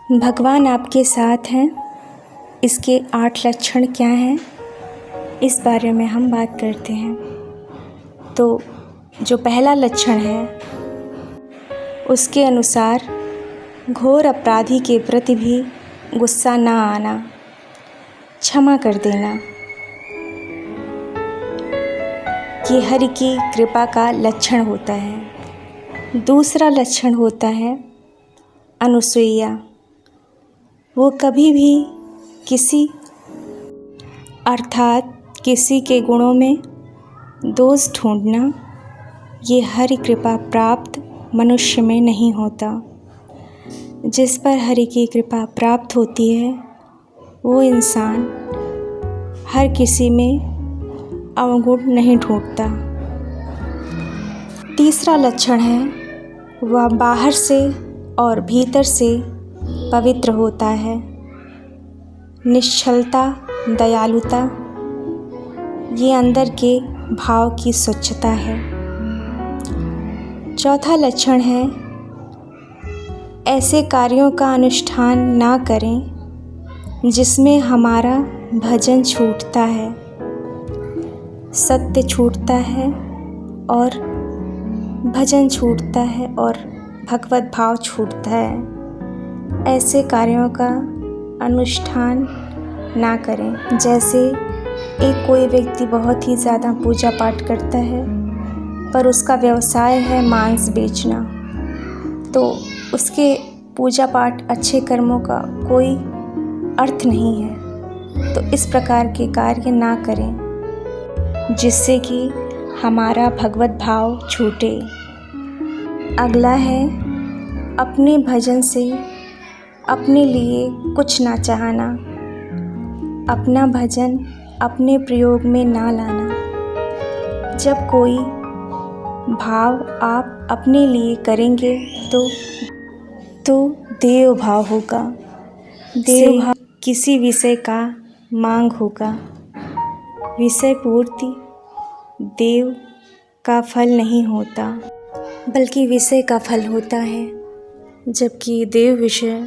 भगवान आपके साथ हैं, इसके 8 लक्षण क्या हैं, इस बारे में हम बात करते हैं। तो जो पहला लक्षण है, उसके अनुसार घोर अपराधी के प्रति भी गुस्सा ना आना, क्षमा कर देना। ये हरि की कृपा का लक्षण होता है। दूसरा लक्षण होता है अनुसूया। वो कभी भी किसी अर्थात किसी के गुणों में दोष ढूंढना, ये हरि कृपा प्राप्त मनुष्य में नहीं होता। जिस पर हरि की कृपा प्राप्त होती है, वो इंसान हर किसी में अवगुण नहीं ढूंढता। तीसरा लक्षण है, वह बाहर से और भीतर से पवित्र होता है। निश्चलता, दयालुता, ये अंदर के भाव की स्वच्छता है। चौथा लक्षण है, ऐसे कार्यों का अनुष्ठान ना करें जिसमें हमारा भजन छूटता है, सत्य छूटता है और भजन छूटता है और भगवत भाव छूटता है। ऐसे कार्यों का अनुष्ठान ना करें। जैसे एक कोई व्यक्ति बहुत ही ज़्यादा पूजा पाठ करता है, पर उसका व्यवसाय है मांस बेचना, तो उसके पूजा पाठ अच्छे कर्मों का कोई अर्थ नहीं है। तो इस प्रकार के कार्य ना करें जिससे कि हमारा भगवत भाव छूटे। अगला है अपने भजन से अपने लिए कुछ ना चाहना, अपना भजन अपने प्रयोग में ना लाना। जब कोई भाव आप अपने लिए करेंगे तो देव भाव होगा। देव भाव किसी विषय का मांग होगा। विषय पूर्ति देव का फल नहीं होता, बल्कि विषय का फल होता है, जबकि देव विषय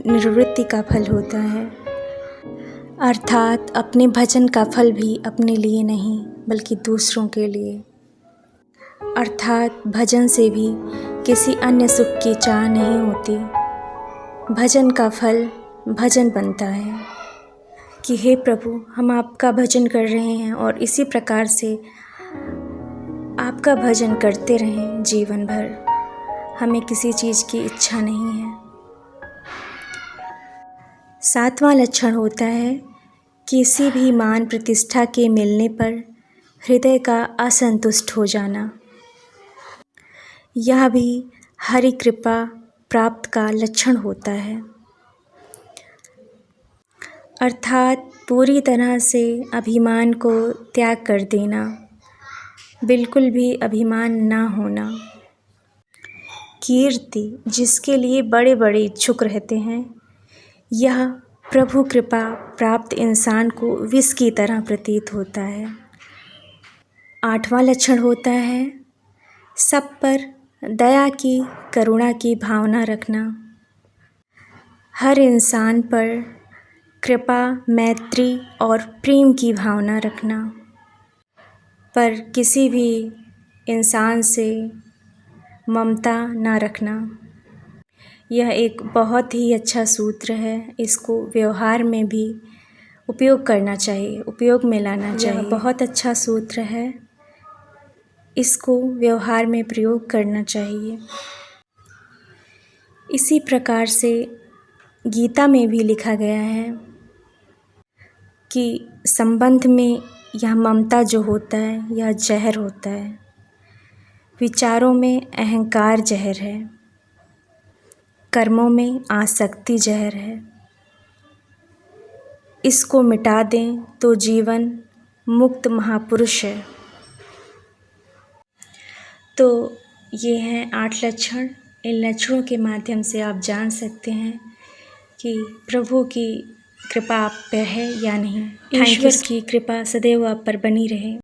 निवृत्ति का फल होता है। अर्थात अपने भजन का फल भी अपने लिए नहीं, बल्कि दूसरों के लिए। अर्थात भजन से भी किसी अन्य सुख की चाह नहीं होती। भजन का फल भजन बनता है कि हे प्रभु, हम आपका भजन कर रहे हैं और इसी प्रकार से आपका भजन करते रहें जीवन भर। हमें किसी चीज़ की इच्छा नहीं है। सातवां लक्षण होता है किसी भी मान प्रतिष्ठा के मिलने पर हृदय का असंतुष्ट हो जाना। यह भी हरि कृपा प्राप्त का लक्षण होता है। अर्थात पूरी तरह से अभिमान को त्याग कर देना, बिल्कुल भी अभिमान ना होना। कीर्ति, जिसके लिए बड़े बड़े इच्छुक रहते हैं, यह प्रभु कृपा प्राप्त इंसान को विष की तरह प्रतीत होता है। आठवां लक्षण होता है सब पर दया की, करुणा की भावना रखना। हर इंसान पर कृपा, मैत्री और प्रेम की भावना रखना, पर किसी भी इंसान से ममता ना रखना। यह एक बहुत ही अच्छा सूत्र है। इसको व्यवहार में भी उपयोग करना चाहिए, उपयोग में लाना चाहिए। यह बहुत अच्छा सूत्र है, इसको व्यवहार में प्रयोग करना चाहिए। इसी प्रकार से गीता में भी लिखा गया है कि संबंध में यह ममता जो होता है, यह जहर होता है। विचारों में अहंकार जहर है, कर्मों में आसक्ति जहर है। इसको मिटा दें तो जीवन मुक्त महापुरुष है। तो ये हैं 8 लक्षण। इन लक्षणों के माध्यम से आप जान सकते हैं कि प्रभु की कृपा आप पर है या नहीं। ईश्वर की कृपा सदैव आप पर बनी रहे।